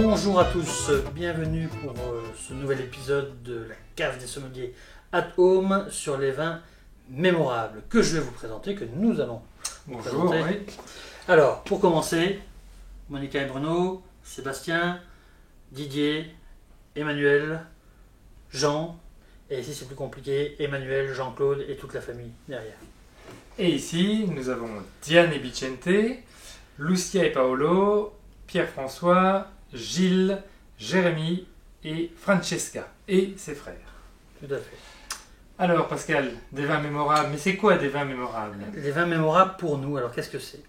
Bonjour à tous, bienvenue pour ce nouvel épisode de la cave des sommeliers at home sur les vins mémorables que je vais vous présenter, que nous allons vous présenter. Oui. Alors, pour commencer, Monica et Bruno, Sébastien, Didier, Emmanuel, Jean, et ici c'est plus compliqué, Emmanuel, Jean-Claude et toute la famille derrière. Et ici, nous avons Diane et Vicente, Lucia et Paolo, Pierre-François, Gilles, Jérémy et Francesca et ses frères. Tout à fait. Alors Pascal, des vins mémorables, mais c'est quoi des vins mémorables? Les vins mémorables pour nous, alors qu'est-ce que c'est?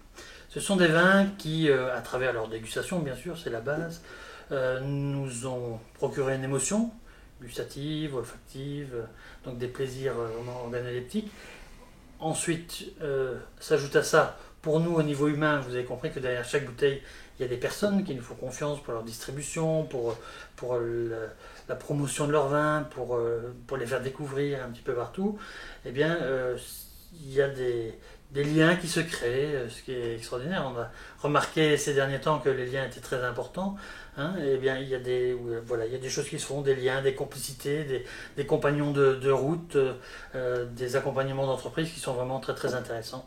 Ce sont des vins qui, à travers leur dégustation bien sûr, c'est la base, nous ont procuré une émotion gustative, olfactive, donc des plaisirs organoleptiques. Ensuite, s'ajoute à ça, pour nous au niveau humain, vous avez compris que derrière chaque bouteille, il y a des personnes qui nous font confiance pour leur distribution, pour la promotion de leur vin, pour les faire découvrir un petit peu partout. Eh bien, il y a des liens qui se créent, ce qui est extraordinaire. On a remarqué ces derniers temps que les liens étaient très importants. Eh bien, il y a des choses qui se font, des liens, des complicités, des compagnons de route, des accompagnements d'entreprise qui sont vraiment très très intéressants.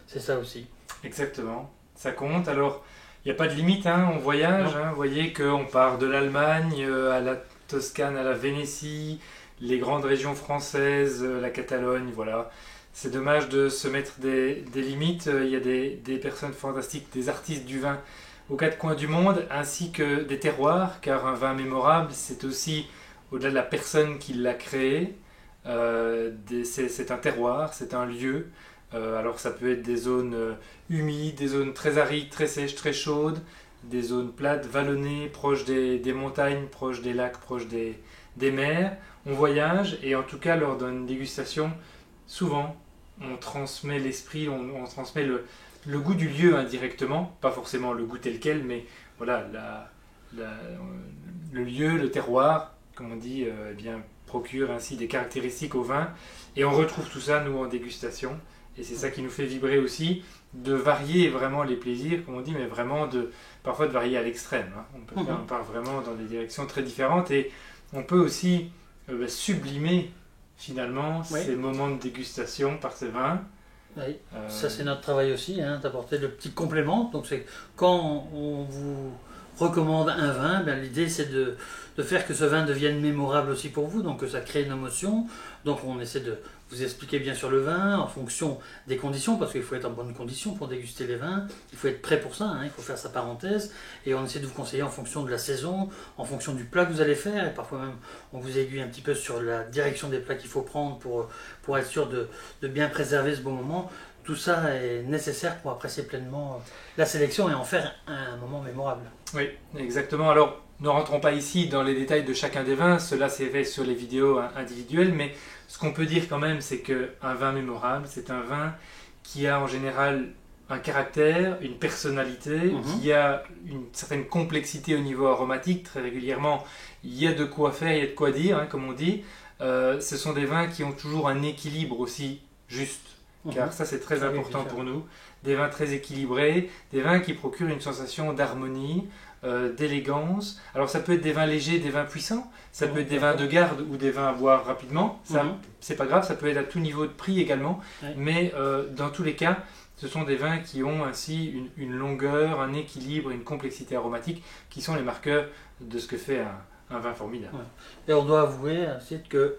C'est ça aussi. Exactement, ça compte. Alors, il n'y a pas de limite, on voyage. Vous voyez qu'on part de l'Allemagne à la Toscane, à la Vénétie, les grandes régions françaises, la Catalogne, voilà. C'est dommage de se mettre des limites. Il y a des personnes fantastiques, des artistes du vin aux quatre coins du monde, ainsi que des terroirs, car un vin mémorable, c'est aussi, au-delà de la personne qui l'a créé, c'est un terroir, c'est un lieu. Alors ça peut être des zones humides, des zones très arides, très sèches, très chaudes, des zones plates, vallonnées, proches des montagnes, proches des lacs, proches des mers. On voyage et en tout cas lors d'une dégustation, souvent on transmet l'esprit, on transmet le goût du lieu indirectement, pas forcément le goût tel quel, mais voilà, le lieu, le terroir, comme on dit, eh bien, procure ainsi des caractéristiques au vin. Et on retrouve tout ça, nous, en dégustation. Et c'est ça qui nous fait vibrer aussi, de varier vraiment les plaisirs, comme on dit, mais vraiment parfois de varier à l'extrême. On part vraiment dans des directions très différentes et on peut aussi sublimer finalement ces moments de dégustation par ces vins. Oui, ça c'est notre travail aussi, d'apporter le petit complément. Donc c'est quand on vous recommande un vin, l'idée c'est de faire que ce vin devienne mémorable aussi pour vous, donc que ça crée une émotion. Donc on essaie de vous expliquer bien sûr le vin en fonction des conditions, parce qu'il faut être en bonne condition pour déguster les vins, il faut être prêt pour ça, il faut faire sa parenthèse, et on essaie de vous conseiller en fonction de la saison, en fonction du plat que vous allez faire, et parfois même on vous aiguille un petit peu sur la direction des plats qu'il faut prendre pour être sûr de bien préserver ce bon moment. Tout ça est nécessaire pour apprécier pleinement la sélection et en faire un moment mémorable. Oui, exactement. Alors, ne rentrons pas ici dans les détails de chacun des vins, cela c'est fait sur les vidéos individuelles, mais ce qu'on peut dire quand même, c'est qu'un vin mémorable, c'est un vin qui a en général un caractère, une personnalité, qui a une certaine complexité au niveau aromatique. Très régulièrement, il y a de quoi faire, il y a de quoi dire, comme on dit. Ce sont des vins qui ont toujours un équilibre aussi juste. Car ça c'est très important pour nous, des vins très équilibrés, des vins qui procurent une sensation d'harmonie, d'élégance. Alors ça peut être des vins légers, des vins puissants, ça peut être des vins de garde ou des vins à boire rapidement, ça c'est pas grave, ça peut être à tout niveau de prix également, mais dans tous les cas, ce sont des vins qui ont ainsi une longueur, un équilibre, une complexité aromatique qui sont les marqueurs de ce que fait un vin formidable. Et on doit avouer que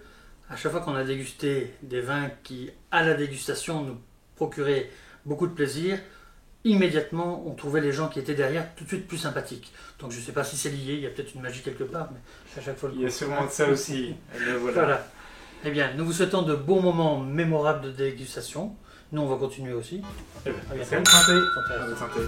à chaque fois qu'on a dégusté des vins qui, à la dégustation, nous procuraient beaucoup de plaisir, immédiatement, on trouvait les gens qui étaient derrière tout de suite plus sympathiques. Donc je ne sais pas si c'est lié, il y a peut-être une magie quelque part, mais à chaque fois... Il y a sûrement de ça aussi. Voilà. Eh bien, nous vous souhaitons de bons moments mémorables de dégustation. Nous, on va continuer aussi. À bientôt. Santé. Santé.